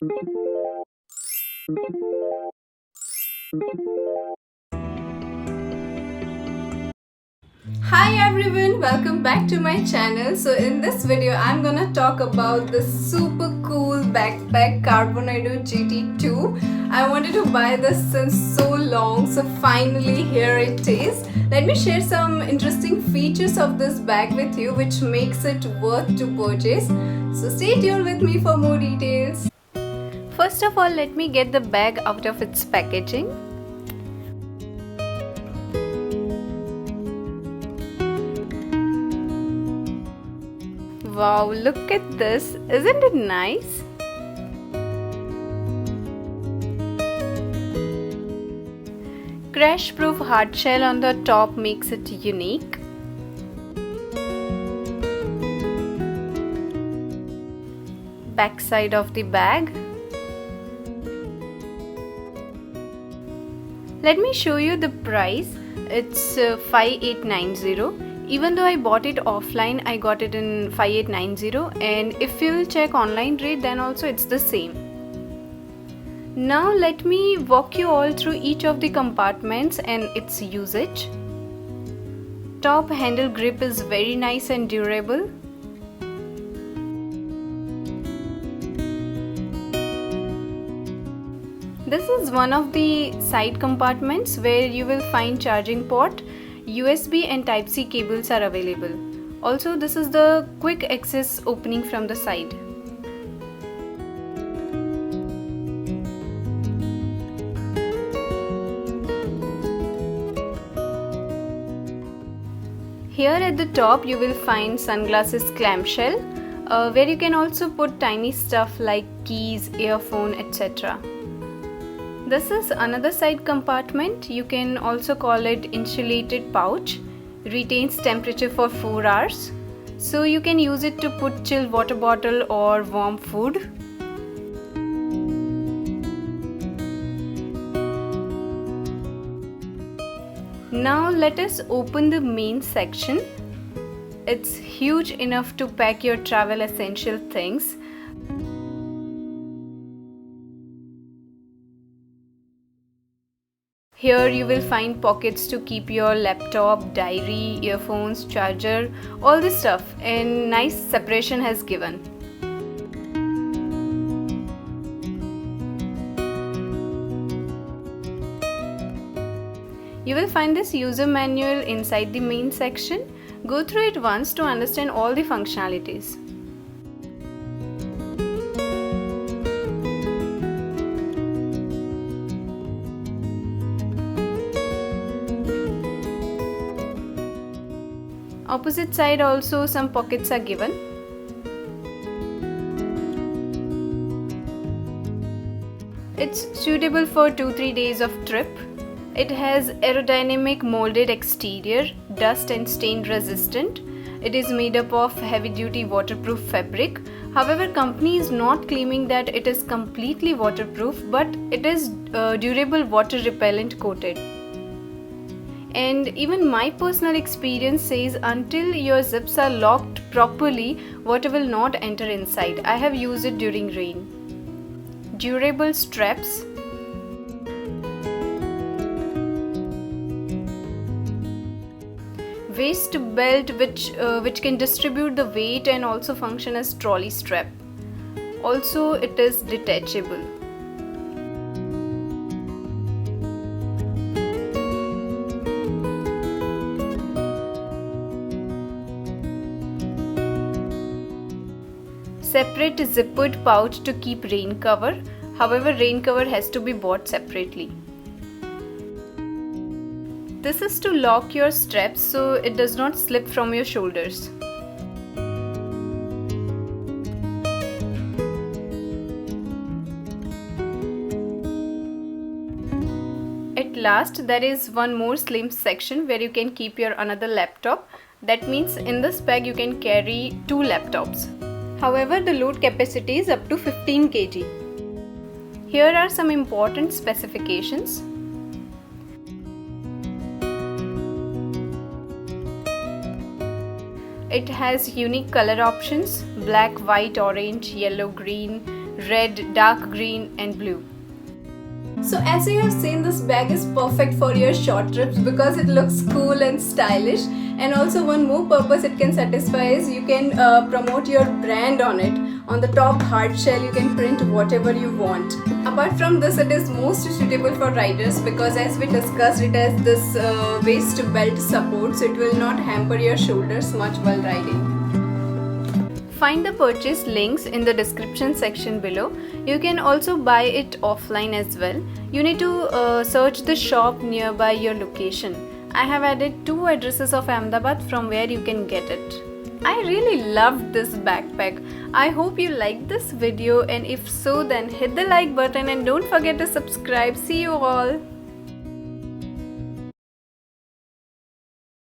Hi everyone, welcome back to my channel. So in this video I'm gonna talk about this super cool backpack Carbonado GT2. I wanted to buy this since so long, so finally here it is. Let me share some interesting features of this bag with you which makes it worth to purchase. So stay tuned with me for more details. First of all, let me get the bag out of its packaging. Wow, look at this, isn't it nice? Crash proof hard shell on the top makes it unique. Back side of the bag. Let me show you the price. It's 5890. Even though I bought it offline, I got it in 5890, and if you will check online rate, then also it's the same. Now let me walk you all through each of the compartments and its usage. Top handle grip is very nice and durable. This is one of the side compartments where you will find charging port. USB and Type-C cables are available. Also, this is the quick access opening from the side. Here at the top you will find sunglasses clamshell, where you can also put tiny stuff like keys, earphone, etc. This is another side compartment. You can also call it insulated pouch. Retains temperature for 4 hours. So you can use it to put chilled water bottle or warm food. Now let us open the main section. It's huge enough to pack your travel essential things. Here you will find pockets to keep your laptop, diary, earphones, charger, all this stuff, and nice separation has given. You will find this user manual inside the main section. Go through it once to understand all the functionalities. Opposite side also some pockets are given. It's suitable for 2-3 days of trip. It has aerodynamic molded exterior, dust and stain resistant. It is made up of heavy duty waterproof fabric. However, company is not claiming that it is completely waterproof, but it is durable water repellent coated. And even my personal experience says until your zips are locked properly, water will not enter inside. I have used it during rain. Durable straps. Waist belt which can distribute the weight and also function as trolley strap. Also it is detachable. Separate zippered pouch to keep rain cover. However, rain cover has to be bought separately. This is to lock your straps so it does not slip from your shoulders. At last, there is one more slim section where you can keep your another laptop. That means in this bag you can carry 2 laptops. However, the load capacity is up to 15 kg. Here are some important specifications. It has unique color options: black, white, orange, yellow, green, red, dark green and blue. So as you have seen, this bag is perfect for your short trips because it looks cool and stylish, and also one more purpose it can satisfy is you can promote your brand on it. On the top hard shell you can print whatever you want. Apart from this, it is most suitable for riders because as we discussed, it has this waist belt support, so it will not hamper your shoulders much while riding. Find the purchase links in the description section below. You can also buy it offline as well. You need to search the shop nearby your location. I have added 2 addresses of Ahmedabad from where you can get it. I really loved this backpack. I hope you liked this video, and if so, then hit the like button and don't forget to subscribe. See you all.